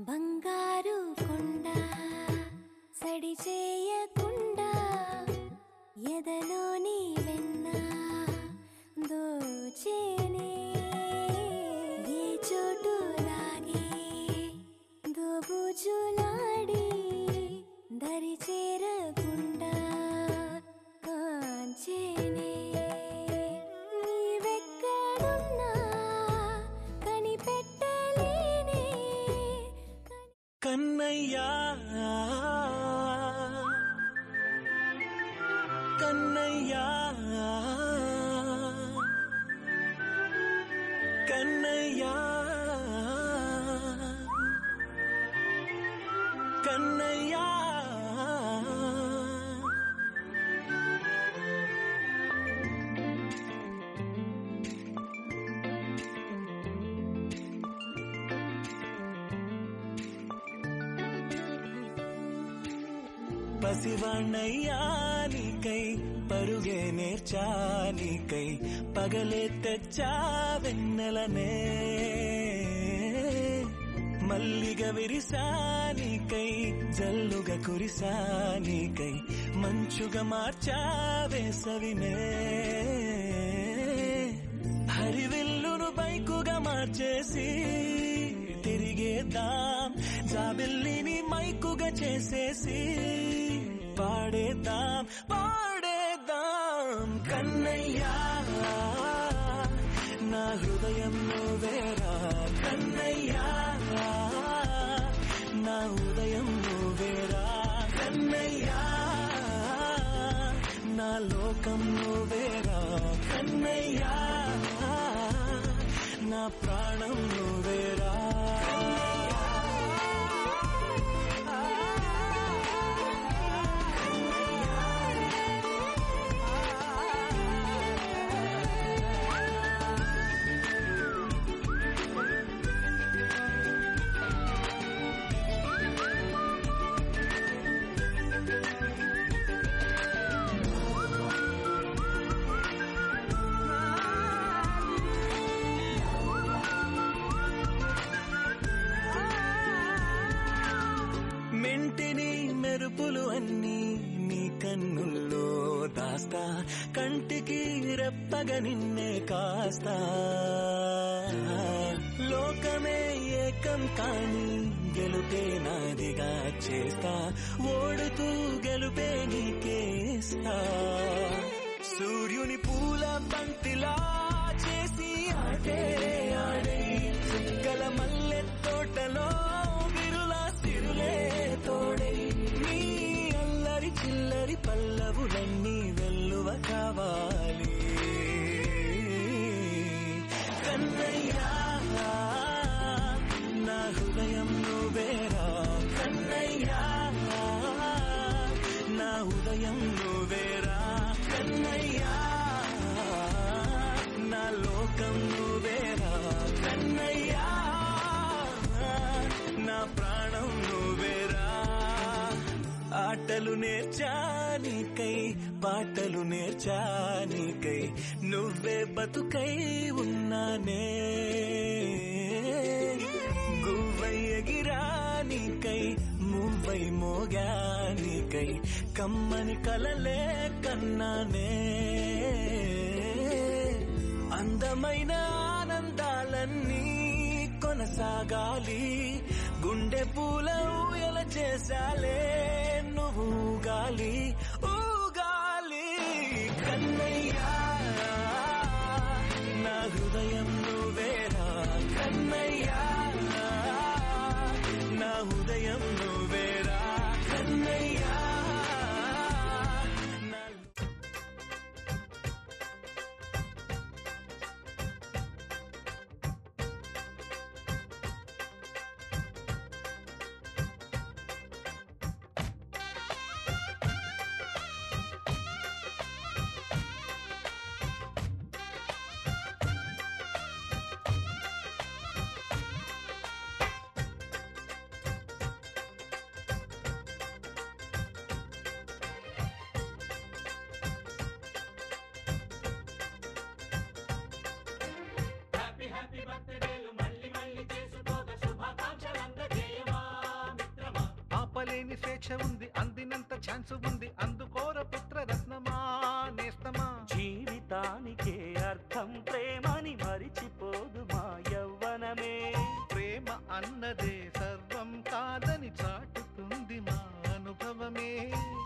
బంగారు కొండ సడి చేయకుండా ఎదలోని వెన్న దోచేనే ఏ చోటు లాగే దోబుజులాడి దరి చేరకుండా కాంచేనే నీవెక్కడున్నా కనిపెట్టలేనే కన్నయ్యా కన్నయ్యా కన్నయ్యా కన్నయ్యా పసివాణ్ణయ్యా నీకై పరుగే నేర్చా నీకై పగలే తెచ్చా వెన్నెలనే మల్లిగ విరిసా నీకై జల్లుగా కురిసా నీకై మంచుగా మార్చా వేసవినే హరివిల్లును బైకుగా మార్చేసి తిరిగేద్దాం జాబిల్లిని మైకుగా చేసేసి పాడేద్దాం పాడేద్దాం కన్నయ్యా నా హృదయం నువ్వేరా కన్నయ్యా నా ఉదయం నువ్వేరా కన్నయ్యా నా లోకం నువ్వేరా కన్నయ్యా నా ప్రాణం నువ్వేరా మెంటిని మెరుపులు అన్నీ నీ కన్నుల్లో దాస్తా కంటికి రెప్పగా నిన్నే కాస్తా లోకమే ఏకం కాని గెలుపే నాదిగా చేస్తా ఓడుతూ గెలుపే నీకేస్తా సూర్యుని పూల బంతిలా చేసి ఆడే ఆడే చుక్కల మల్లె తోటలో తోడై నీ అల్లరి చిల్లరి పల్లవులన్నీ వెల్లువ కావాలి కన్నయ్యా నా హృదయం నువ్వేరా కన్నయ్యా నా ఉదయం నువ్వేరా కన్నయ్యా నా లోకం నువ్వేరా కన్నయ్యా నా ప్రాణం నువ్వేరా ఆటలు నేర్చానికై పాటలు నేర్చానికై నువ్వే బతుకై ఉన్నానే గువ్వై ఎగిరానికై మువ్వై మోగానికై కమ్మని కలలే కన్నానే అందమైన ఆనందాలన్నీ కొనసాగాలి గుండె పూల ఊయల చేసాలే నువ్వు ఊగాలి ఊగాలి కన్నయ్యా నా హృదయం నువ్వేరా కన్నయ్యా నా ఉదయం నువ్వేరా కన్నయ్యా స్వేచ్ఛ ఉంది, అందినంత ఛాన్స్ ఉంది, అందుకోర పుత్ర రత్నమా నేస్తమా. జీవితానికే అర్థం ప్రేమని మరిచిపోదు మా యవ్వనమే. ప్రేమ అన్నదే సర్వం కాదని చాటుతుంది మా అనుభవమే.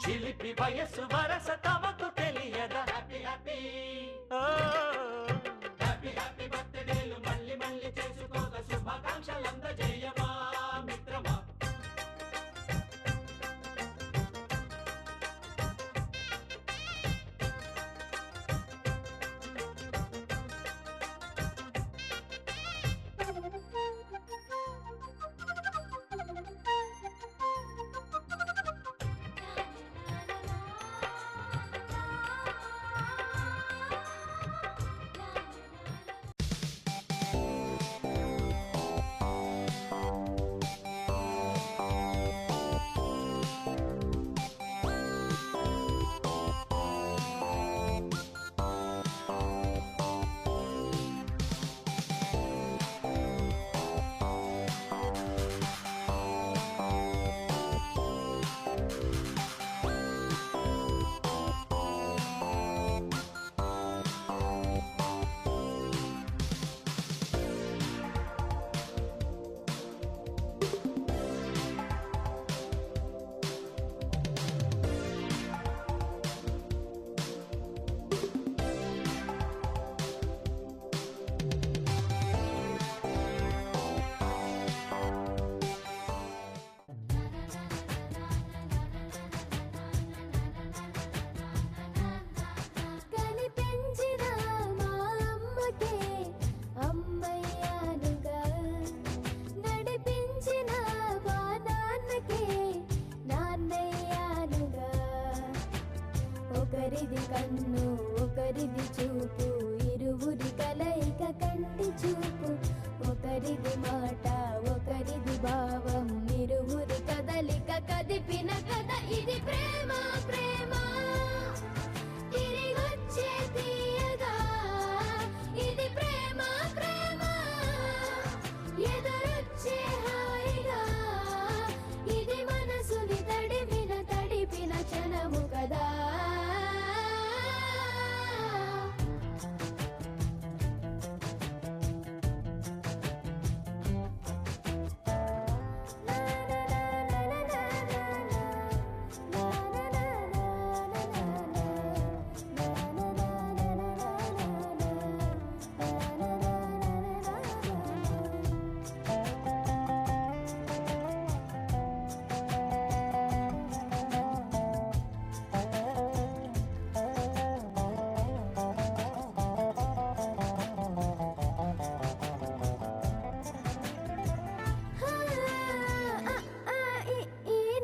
చిలిపి వయసు వరస తమకు తెలియదా. హ్యాపీ హ్యాపీ హ్యాపీ హ్యాపీ బర్త్డేలు మళ్ళీ మళ్ళీ చేసుకోగా శుభాకాంక్షలందజేయమా మిత్రమా. కనిపించిన మా అమ్మకే అమ్మయ్యానుగా, నడిపించిన మా నాన్నకే నాన్నయ్యానుగా. ఒకరిది కన్ను ఒకరిది చూపు, ఇరువురి కలయిక కంటి చూపు. ఒకరిది మాట ఒకరిది భావం, ఇరువురి కదలిక కదిపిన కథ ఇది ప్రేమ. ప్రేమ తిరిగొచ్చే తీయగా, ఇది ప్రేమ. ప్రేమ ఎదురొచ్చే హాయిగా, ఇది మనసుని తడిపిన క్షణము కదా.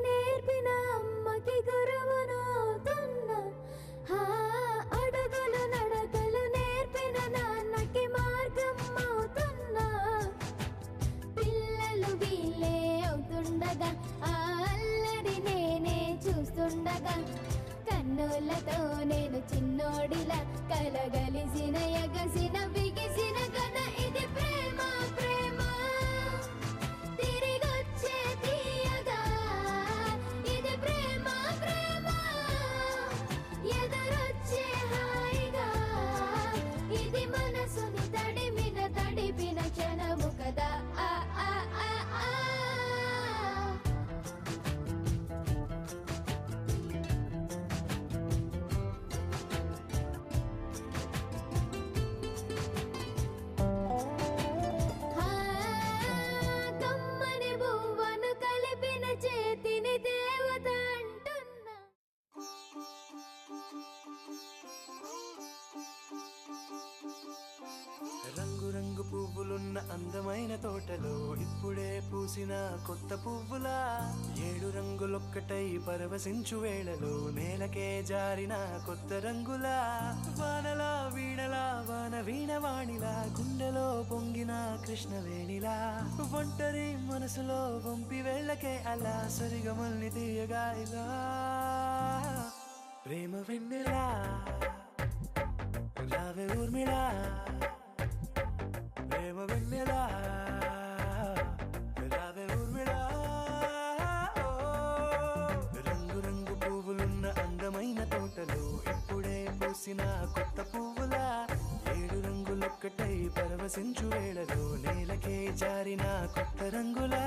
నేర్పిన అమ్మకి గురువునవుతున్నా, అడుగులు నడకలు నేర్పిన నాన్నకి మార్గం అవుతున్నా. పిల్లలు వీళ్ళే అవుతుండగా, ఆ అల్లరి నేనే చూస్తుండగా, కన్నులతో నేను చిన్నోడిలా కలగలిసిన ఎగసిన బిగిసిన కథ ఇది ప్రేమ. ప్రేమ తిరిగొచ్చే తీయగా, ఇది ప్రేమ. ప్రేమ ఎదురొచ్చే హాయిగా, ఇది మనసుని తడిపిన క్షణము కదా. ఆ ఆ ఆ ఆ కమ్మని బువ్వను కలిపిన చేతిని దేవత అంటున్నా. రంగు రంగు పువ్వులున్న అందమైన తోటలో ఇప్పుడే పూసిన కొత్త పువ్వులా. 7 రంగులొక్కటై పరవశించు వేళలో నేలకే జారిన కొత్త రంగులా. వానలా వీణలా వాన వీణవాణిలా, గుండెలో పొంగిన కృష్ణవేణిలా. ఒంటరి మనసులో వంపి వెళ్ళకే అలా, సరిగమల్ని తీయగా ఇలా. ప్రేమ వెన్నెలా రావే ఊర్మిళా, ప్రేమ వెన్నెలా రావే ఊర్మిళా. పూసిన కొత్త పువ్వులా ఏడు రంగులొక్కటై పరవశించు వేళలో నేలకే జారిన కొత్త రంగులా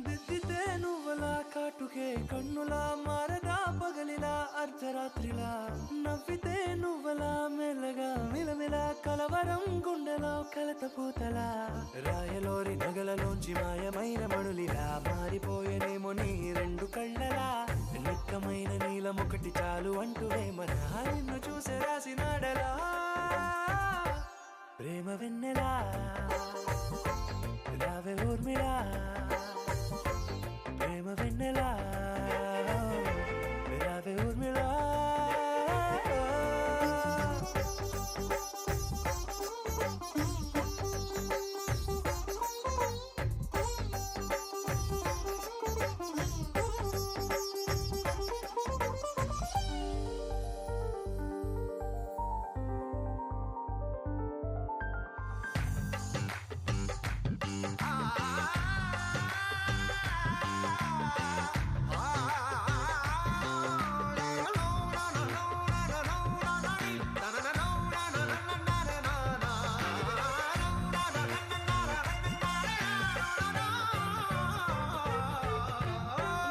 దిద్దితే నువ్వలా కాటుకే కన్నులా మారగా పగలిలా అర్ధరాత్రిలా నవ్వితే నువ్వలా మెల్లగా మిలమిలా కలవరం గుండెలో కలత పూతలా రాయలోరి నగలలోంచి మాయమైన మణులిలా మారిపోయేనేమో నీ రెండు కళ్ళలా నిక్కమైన నీలం ఒకటి చాలు అంటూ మన నిన్ను చూసే రాసినాడలా ప్రేమ వెన్నెలా రావే ఊర్మిళా ప్రేమ వెన్నెలా రావే ఊర్మిళా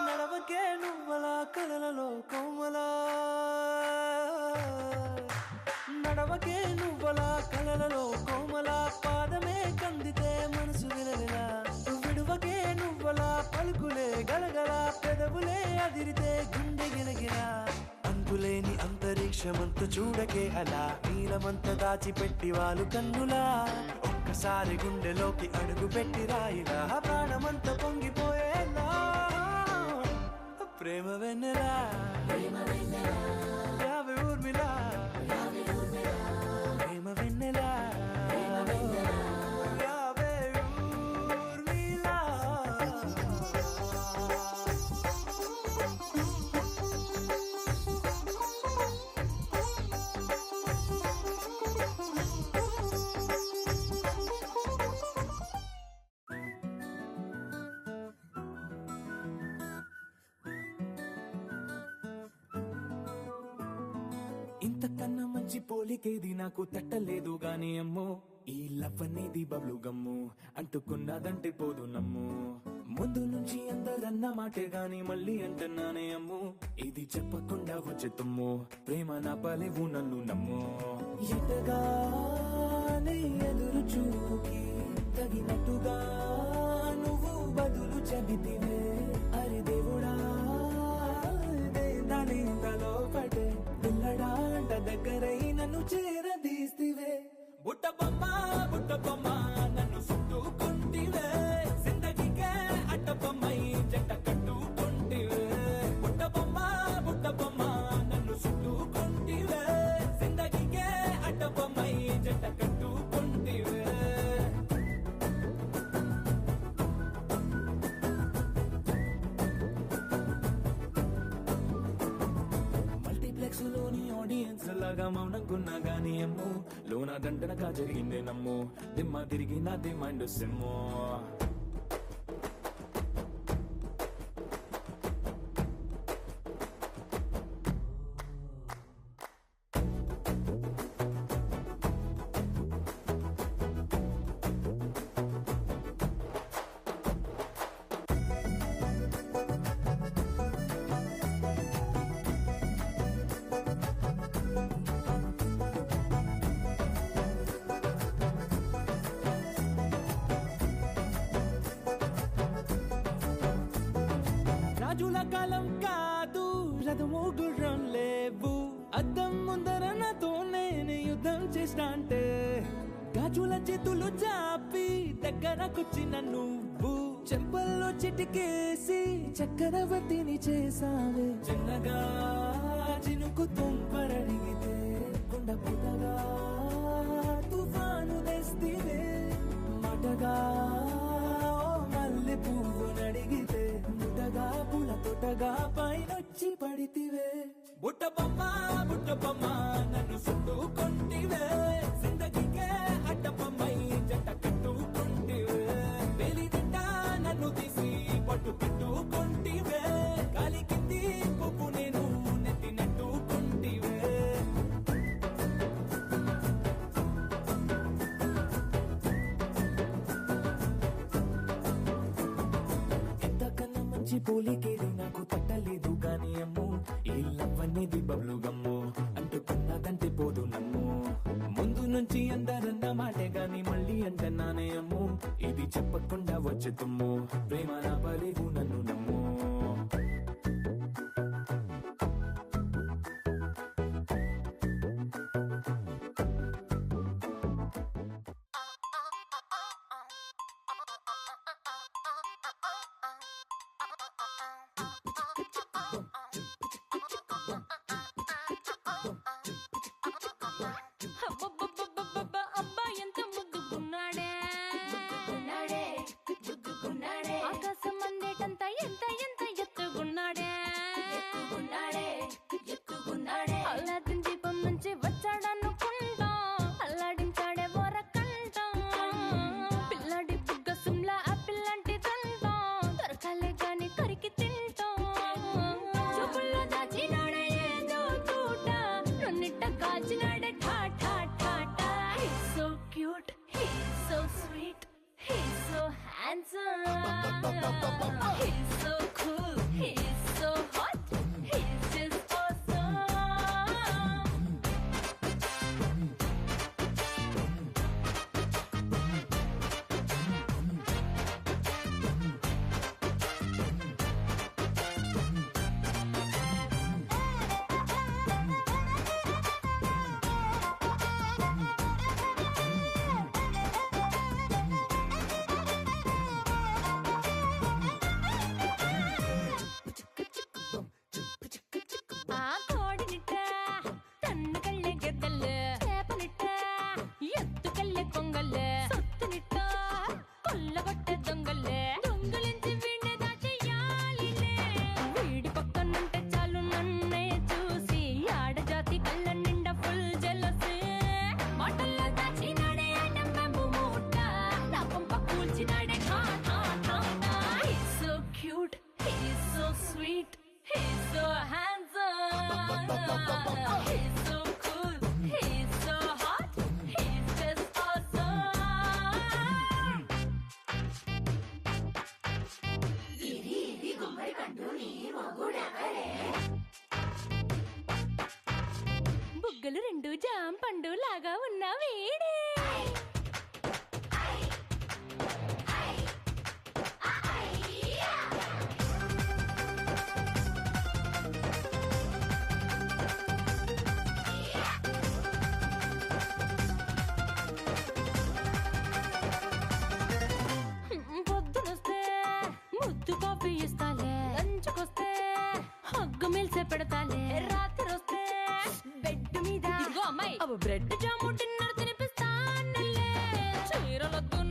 నడవకే నువ్వలా కలలలో కోమలా నడవకే నువ్వలా కలలలో కోమలా పాదమే కందితే మనసు విలవిలా విడువకే నువ్వలా పలుకులే గలగల పెదవులే అదిరితే గుండె గిలగిలా అంతులేని అంతరిక్షమంత చూడకే అలా నీలమంత దాచిపెట్టి వాళ్ళు కన్నులా ఒక్కసారి గుండెలోకి అడుగు పెట్టి రాయిలా ప్రాణమంత పొంగిపోయేలా ప్రేమ వెన్నెలా రావే ఊర్మిళా ప్రేమ వెన్నెలా రావే ఊర్మిళా ఇంతకన్నా మంచి పోలికేది నాకు తట్టలేదు గాని అమ్మో ఈ లవ్ అనేది బబ్లు గమ్ము అంటుకున్నదంటే పోదు నమ్ము ముందు నుంచి అందరన్న మాటే గాని మళ్ళీ అంటున్నానే అమ్ము ఇది చెప్పకుండా వచ్చే తుమ్ము ప్రేమ నా పలేవు నన్ను నమ్ము ఎటగానే ఎదురు చూకి తగినట్టుగా నువ్వు బదులు చెబితివే అరి దేవుడా దాని తలో పడే పిల్లడాంట దగ్గరై నన్ను చేరదీస్తివే బుట్ట బొమ్మ నన్ను చుట్టుకుంటివే జిందగీకే అట్ట బొమ్మై జంట కట్టుకుంటివే బుట్ట బొమ్మ నన్ను చుట్టుకుంటివే జిందగీకే అట్ట బొమ్మై జంట కట్టుకుంటివే మల్టీప్లెక్స్ లోని ఆడియన్స్ లాగా మౌనంకున్నా గానీ అమ్ము లోన దండనగా జరిగిందే నమ్ము దిమ్మ తిరిగి నాదే మైండ్ సిమ్ము రాజుల కాలం కాదు రథము గుర్రం లేవు అద్దం ముందర నాతో నేను యుద్ధం చేస్తా అంటే గాజుల చేతులు చాపి దగ్గరకొచ్చిన నువ్వు చెంపల్లో చిటికేసి చక్రవర్తిని చేసావే చిన్నగా చినుకు తుంపరడిగితే కొండ పుటగా తుఫాను తెస్తివే కొత్తగా పైనొచ్చి పడితివే బుట్టబొమ్మ నన్ను చుట్టుకొంటివే జిందగీకే అడ్డపమ్మై జంట కట్టుకొంటివే వెలిదింట నన్ను తీసి పట్టు పెట్టుకొంటివే గాలి కింది పువ్వు నేను నెట్టినట్టుకొంటివే ఎంతకన్నా మంచి పోలికేది నాకు తట్టలేదు గాని అమ్మో ఈ లవ్ అనేది బబ్లు గమ్ము అంటుకున్నదంటే పోదు నమ్ము ముందు నుంచి అందరన్న మాటే గాని మళ్ళీ అంటన్నానే అమ్ము ఇది చెప్పకుండా వచ్చే తుమ్ము ప్రేమ నా పలేవు నన్ను నమ్ము అబ్బబ్బబ్బబ్బబ్బ, అబ్బాయి ఎంత ముద్దుకున్నాడే ఆకాశం అందేటంత ఎంత ఎత్తుకున్నాడే అల్లాదిన్ దీపం నుంచి వచ్చాడనుకుంటా అల్లాడించాడే ఓరకంట పిల్లాడి బుగ్గ సుమ్లా ఆపిల్ లాంటి దంట దొరకాలే గాని కరికి తింటా చూపుల్లో దాచినాడే ఏదో తూట నన్నిట్ట కాల్చినాడే ఠా ఠా ఠా ఠా He's so cute, he's so sweet, he's so handsome, he's so cool, he's so hot, he's just awesome. ఆ కోడినిట్ట తన్ను కళ్ళే గెద్దలు చేపనిట్ట ఎత్తుకెళ్ళే కొంగల్లే సొత్తునిట్ట కొల్లగొట్టే దొంగల్లే దొంగలించి వీణ్ణే దాచేయాలిలే వీడి పక్కనుంటే చాలు నన్నే చూసి ఆడజాతి కళ్ళ నిండా ఫుల్ జెలసీ మాటల్లో దాచినాడే నమ్మెంబు మూట నా పంప కూల్చినాడే ఠా ఠా ఠా ఠా He's so cute, he's so sweet, he's so handsome, he's so cool, he's so hot, he's just awesome. బుగ్గలు రెండు జామ పండు లాగా ఉన్న వీడే పొద్దునొస్తే ముద్దు కాఫీ ఇస్తాలే లంచ్కొస్తే హగ్గు మిల్సే పెడతాలే రాత్రి వస్తే బెడ్ మీద ఇదిగో అమ్మాయి బ్రెడ్ జాము డిన్నర్ తినిపిస్తానులే చీరలొద్దు